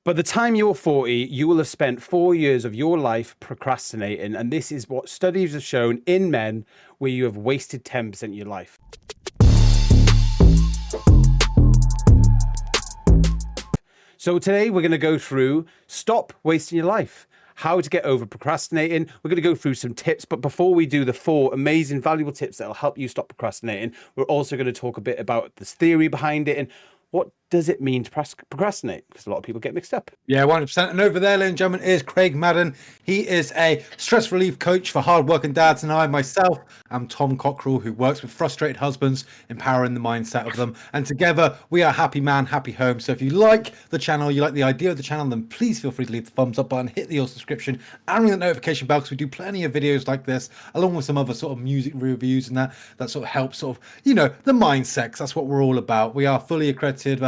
By the time you're 40, you will have spent 4 years of your life procrastinating. And this is what studies have shown in men, where you have wasted 10% of your life. So today we're going to go through stop wasting your life, how to get over procrastinating. We're going to go through some tips, but before we do the 4 amazing, valuable tips that will help you stop procrastinating, we're also going to talk a bit about this theory behind it and what does it mean to procrastinate? Because a lot of people get mixed up. Yeah, 100%. And over there, ladies and gentlemen, is Craig Madden. He is a stress relief coach for hardworking dads. And I, myself, am Tom Cockrell, who works with frustrated husbands, empowering the mindset of them. And together, we are Happy Man, Happy Home. So if you like the channel, you like the idea of the channel, then please feel free to leave the thumbs up button, hit the subscription, and ring the notification bell, because we do plenty of videos like this, along with some other sort of music reviews and that sort of helps the mindset, 'cause that's what we're all about. We are fully accredited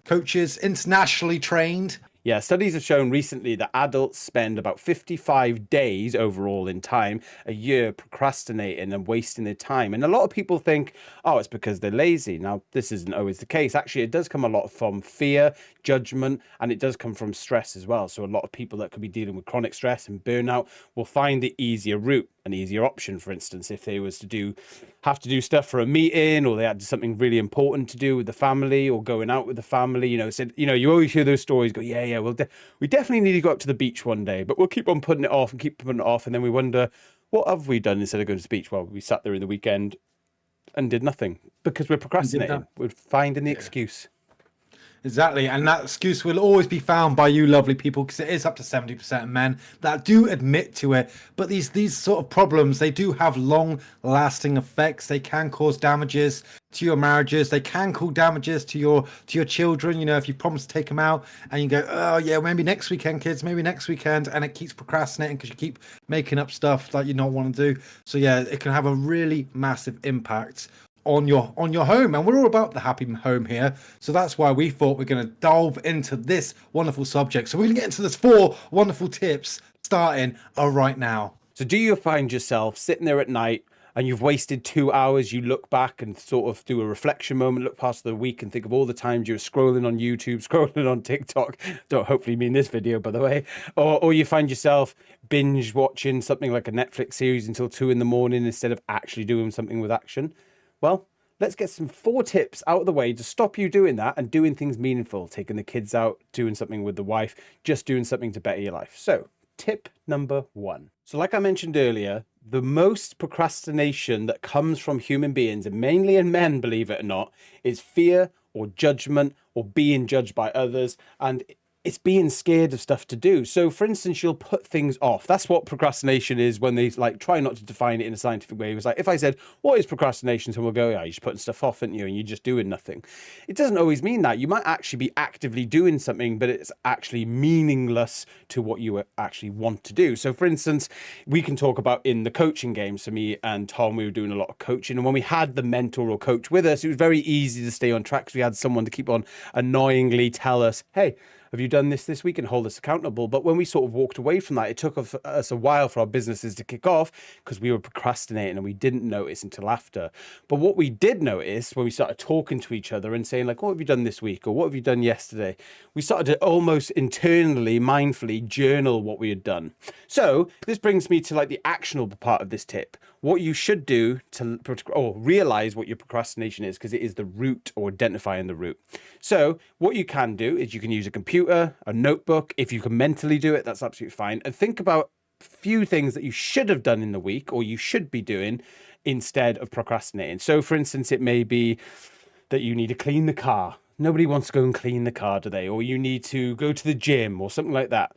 coaches, internationally trained. Yeah, studies have shown recently that adults spend about 55 days overall in time a year procrastinating and wasting their time. And a lot of people think, oh, it's because they're lazy. Now, this isn't always the case. Actually, it does come a lot from fear, judgment, and it does come from stress as well. So a lot of people that could be dealing with chronic stress and burnout will find the easier route, an easier option. For instance, if they was to have to do stuff for a meeting, or they had something really important to do with the family, or going out with the family, you always hear those stories go, yeah, we definitely need to go up to the beach one day, but we'll keep on putting it off and keep putting it off. And then we wonder, what have we done instead of going to the beach? Well, we sat there in the weekend and did nothing because we're procrastinating. We're finding the excuse. Exactly, and that excuse will always be found by you lovely people, because it is up to 70% of men that do admit to it. But these sort of problems, they do have long-lasting effects. They can cause damages to your marriages. They can cause damages to your children. You know, if you promise to take them out and you go, oh yeah, maybe next weekend, kids, maybe next weekend, and it keeps procrastinating because you keep making up stuff that you don't want to do. So yeah, it can have a really massive impact on your home. And we're all about the happy home here, so that's why we thought we're going to delve into this wonderful subject. So we're going to get into this 4 wonderful tips starting right now. So do you find yourself sitting there at night and you've wasted 2 hours? You look back and sort of do a reflection moment, look past the week and think of all the times you were scrolling on YouTube, scrolling on TikTok. Don't hopefully mean this video, by the way. Or you find yourself binge watching something like a Netflix series until 2 in the morning instead of actually doing something with action. Well, let's get some 4 tips out of the way to stop you doing that and doing things meaningful, taking the kids out, doing something with the wife, just doing something to better your life. So tip number 1. So like I mentioned earlier, the most procrastination that comes from human beings, and mainly in men, believe it or not, is fear or judgment or being judged by others. And it's being scared of stuff to do. So for instance, you'll put things off. That's what procrastination is, when they try not to define it in a scientific way. It was like, if I said, what is procrastination? Someone will go, yeah, you're just putting stuff off, aren't you? And you're just doing nothing. It doesn't always mean that. You might actually be actively doing something, but it's actually meaningless to what you actually want to do. So for instance, we can talk about in the coaching game. So me and Tom, we were doing a lot of coaching. And when we had the mentor or coach with us, it was very easy to stay on track, because we had someone to keep on annoyingly tell us, hey, have you done this week, and hold us accountable. But when we sort of walked away from that, it took us a while for our businesses to kick off, because we were procrastinating and we didn't notice until after. But what we did notice when we started talking to each other and saying like, what have you done this week? Or what have you done yesterday? We started to almost internally, mindfully journal what we had done. So this brings me to like the actionable part of this tip. What you should do to realize what your procrastination is, because it is the root, or identifying the root. So what you can do is you can use a computer, a notebook. If you can mentally do it, that's absolutely fine. And think about a few things that you should have done in the week, or you should be doing instead of procrastinating. So for instance, it may be that you need to clean the car. Nobody wants to go and clean the car, do they? Or you need to go to the gym or something like that.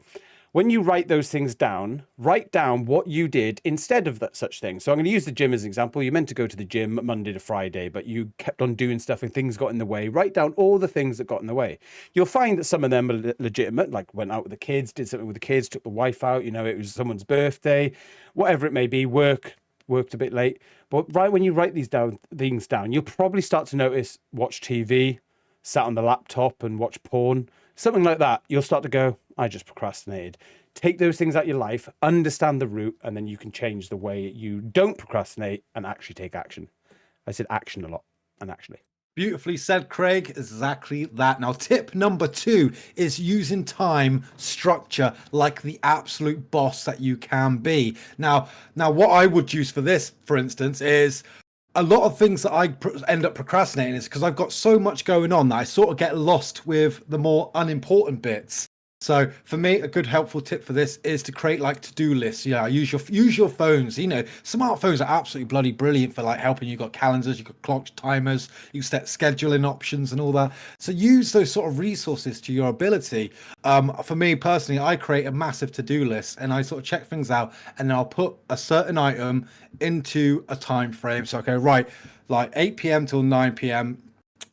When you write those things down, write down what you did instead of that such thing. So I'm going to use the gym as an example. You meant to go to the gym Monday to Friday, but you kept on doing stuff and things got in the way. Write down all the things that got in the way. You'll find that some of them are legitimate, like went out with the kids, did something with the kids, took the wife out, it was someone's birthday, whatever it may be, worked a bit late. But right when you write things down, you'll probably start to notice, watch TV, sat on the laptop and watch porn, something like that. You'll start to go, I just procrastinated. Take those things out of your life, understand the root, and then you can change the way you don't procrastinate and actually take action. I said action a lot, and actually. Beautifully said, Craig. Exactly that. Now, tip number 2 is using time structure like the absolute boss that you can be. Now, what I would use for this, for instance, is a lot of things that I end up procrastinating is because I've got so much going on that I sort of get lost with the more unimportant bits. So for me, a good helpful tip for this is to create like to-do lists. Yeah, use your phones. Smartphones are absolutely bloody brilliant for like helping. You've got calendars, you've got clocks, timers, you set scheduling options and all that. So use those sort of resources to your ability. For me personally, I create a massive to-do list and I sort of check things out, and then I'll put a certain item into a time frame. So okay, right, like 8 p.m. till 9 p.m.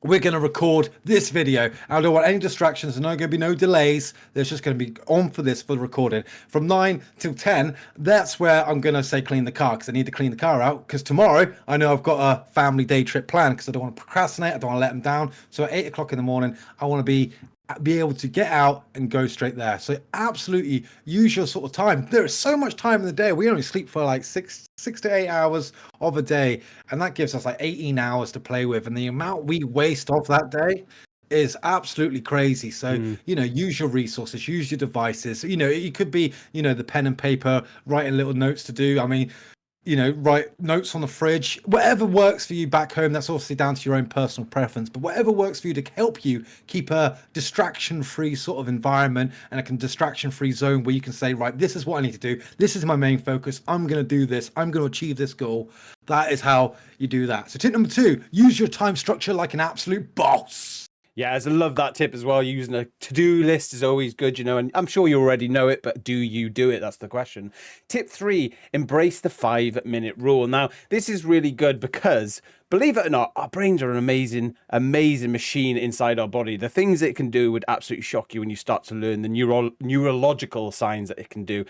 we're going to record this video. I don't want any distractions. There's not going to be no delays. There's just going to be on for this for the recording. From 9 till 10, that's where I'm going to say clean the car, because I need to clean the car out. Because tomorrow, I know I've got a family day trip planned, because I don't want to procrastinate. I don't want to let them down. So at 8 o'clock in the morning, I want to be able to get out and go straight there. So absolutely use your sort of time. There is so much time in the day. We only sleep for like six to 8 hours of a day, and that gives us like 18 hours to play with, and the amount we waste off that day is absolutely crazy. So use your resources, use your devices. It could be the pen and paper, writing little notes to do. I mean, write notes on the fridge, whatever works for you back home. That's obviously down to your own personal preference, but whatever works for you to help you keep a distraction-free sort of environment and a distraction-free zone where you can say, right, this is what I need to do. This is my main focus. I'm going to do this. I'm going to achieve this goal. That is how you do that. So tip number 2, use your time structure like an absolute boss. Yeah, I love that tip as well. Using a to-do list is always good, and I'm sure you already know it, but do you do it? That's the question. Tip 3, embrace the 5-minute rule. Now, this is really good because, believe it or not, our brains are an amazing, amazing machine inside our body. The things it can do would absolutely shock you when you start to learn the neurological signs that it can do.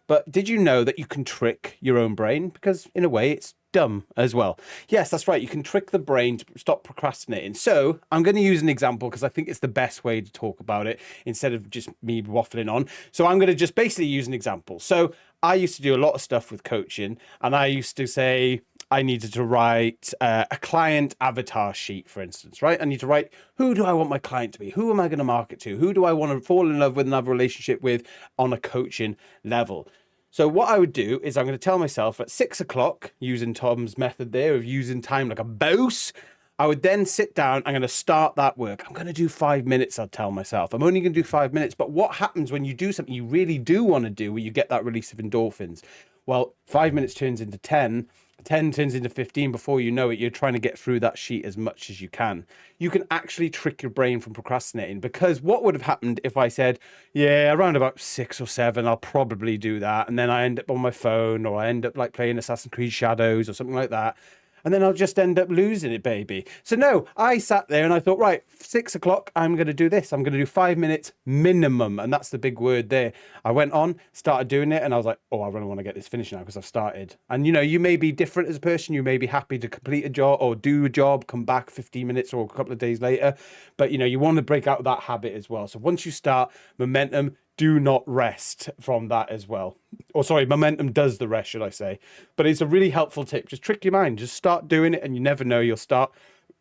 But did you know that you can trick your own brain? Because in a way, it's dumb as well. Yes, that's right. You can trick the brain to stop procrastinating. So I'm going to use an example because I think it's the best way to talk about it instead of just me waffling on. So I'm going to just basically use an example. So I used to do a lot of stuff with coaching, and I used to say I needed to write a client avatar sheet, for instance, right? I need to write, who do I want my client to be? Who am I going to market to? Who do I want to fall in love with and have a relationship with on a coaching level? So what I would do is I'm going to tell myself at 6 o'clock, using Tom's method there of using time like a boss, I would then sit down. I'm going to start that work. I'm going to do 5 minutes, I'll tell myself. I'm only going to do 5 minutes. But what happens when you do something you really do want to do, where you get that release of endorphins? Well, 5 minutes turns into 10. 10 turns into 15. Before you know it, you're trying to get through that sheet as much as you can. You can actually trick your brain from procrastinating, because what would have happened if I said, yeah, around about 6 or 7, I'll probably do that. And then I end up on my phone, or I end up like playing Assassin's Creed Shadows or something like that. And then I'll just end up losing it, baby. So no, I sat there and I thought, right, 6 o'clock, I'm going to do this. I'm going to do 5 minutes minimum. And that's the big word there. I went on, started doing it, and I was like, oh, I really want to get this finished now because I've started. And, you may be different as a person. You may be happy to complete a job or do a job, come back 15 minutes or a couple of days later. But, you want to break out of that habit as well. So once you start, momentum, do not rest from that as well. Or sorry, momentum does the rest, should I say. But it's a really helpful tip. Just trick your mind. Just start doing it, and you never know, you'll start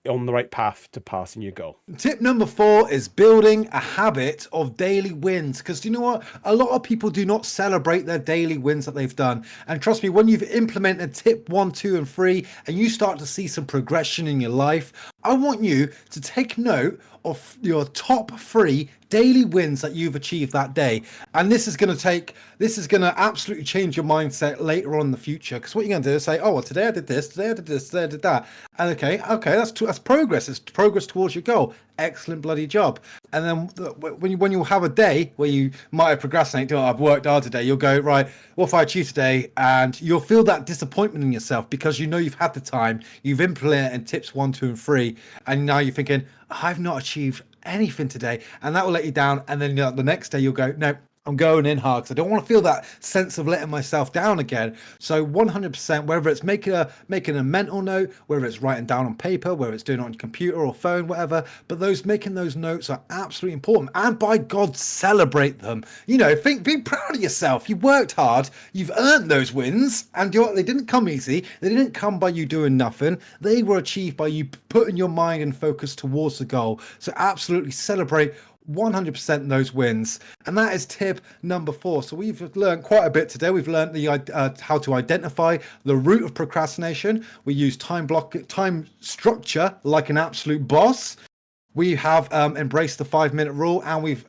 on the right path to passing your goal. Tip number 4 is building a habit of daily wins. Because you know what? A lot of people do not celebrate their daily wins that they've done. And trust me, when you've implemented tip 1, 2, and 3, and you start to see some progression in your life, I want you to take note of your top 3 daily wins that you've achieved that day. And this is going to absolutely change your mindset later on in the future. Because what you're going to do is say, oh, well, today I did this, today I did this, today I did that. And okay, that's progress. It's progress towards your goal. Excellent bloody job. And then when you have a day where you might have procrastinated, oh, I've worked hard today, you'll go, right, what if I achieve today? And you'll feel that disappointment in yourself because you've had the time, you've implemented tips 1, 2, and 3, and now you're thinking, I've not achieved anything today, and that will let you down. And then the next day you'll go, no, I'm going in hard because I don't want to feel that sense of letting myself down again. So 100%, whether it's making a mental note, whether it's writing down on paper, whether it's doing it on your computer or phone, whatever. But those making those notes are absolutely important. And by God, celebrate them. You know, be proud of yourself. You worked hard. You've earned those wins, and they didn't come easy. They didn't come by you doing nothing. They were achieved by you putting your mind and focus towards the goal. So absolutely celebrate 100% those wins. And that is tip number 4. So we've learned quite a bit today. We've learned how to identify the root of procrastination. We use time structure like an absolute boss. We have embraced the 5-minute rule, and we've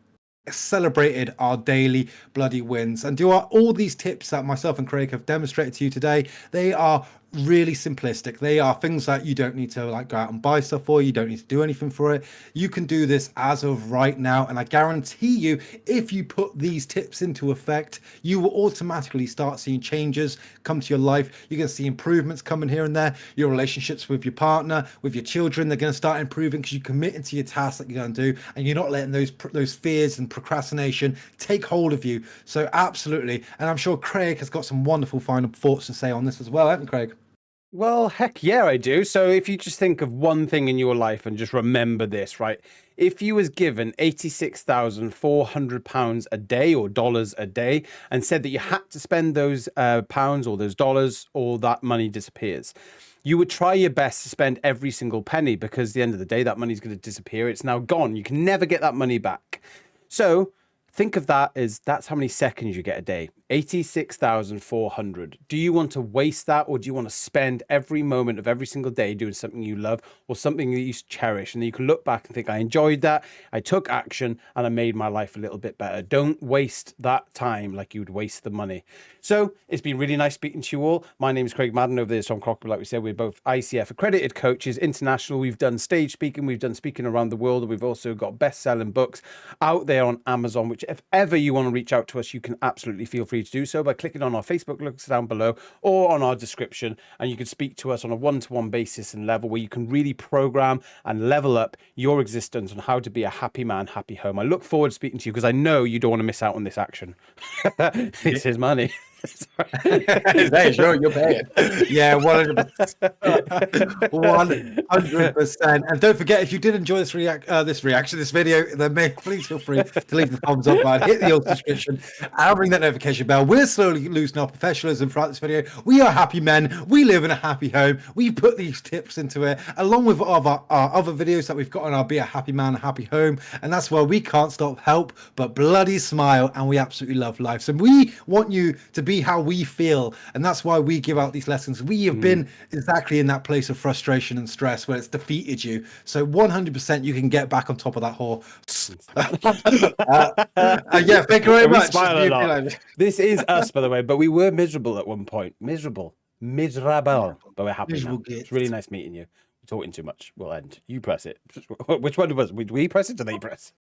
celebrated our daily bloody wins. And all these tips that myself and Craig have demonstrated to you today, they are really simplistic. They are things that you don't need to like go out and buy stuff for. You don't need to do anything for it. You can do this as of right now, and I guarantee you, if you put these tips into effect, you will automatically start seeing changes come to your life. You're going to see improvements coming here and there. Your relationships with your partner, with your children, they're going to start improving because you're committed to your tasks that you're going to do, and you're not letting those fears and procrastination take hold of you. So absolutely. And I'm sure Craig has got some wonderful final thoughts to say on this as well, haven't you, Craig? Well, heck yeah, I do. So if you just think of one thing in your life and just remember this, right? If you was given £86,400 a day or dollars a day and said that you had to spend those pounds or those dollars or that money disappears, you would try your best to spend every single penny, because at the end of the day, that money's going to disappear. It's now gone. You can never get that money back. So think of that as that's how many seconds you get a day. 86,400. Do you want to waste that, or do you want to spend every moment of every single day doing something you love or something that you cherish, and then you can look back and think, I enjoyed that, I took action, and I made my life a little bit better. Don't waste that time like you'd waste the money. So it's been really nice speaking to you all. My name is Craig Madden. Over there is Tom Crocker. Like we said, we're both ICF accredited coaches, international. We've done stage speaking, we've done speaking around the world, and we've also got best-selling books out there on Amazon, which if ever you want to reach out to us, you can absolutely feel free to do so by clicking on our Facebook links down below or on our description, and you can speak to us on a one-to-one basis and level where you can really program and level up your existence on how to be a happy man, happy home. I look forward to speaking to you because I know you don't want to miss out on this action. It's his money. Hey, sure, you're paying. Yeah, 100%. 100%. And don't forget, if you did enjoy this video, then please feel free to leave the thumbs up button, hit the old subscription, and ring that notification bell. We're slowly losing our professionalism throughout this video. We are happy men. We live in a happy home. We put these tips into it, along with our other videos that we've got on our Be a Happy Man, a Happy Home. And that's why we can't help but bloody smile, and we absolutely love life. So we want you to be how we feel, and that's why we give out these lessons. We have been exactly in that place of frustration and stress where it's defeated you, so 100% you can get back on top of that horse. Yeah, thank you very much. Smile a lot. This is us, by the way, but we were miserable at one point. Miserable, but we're happy now. It's really nice meeting you. Talking too much. We'll end. You press it. Which one of us? We press it or they press?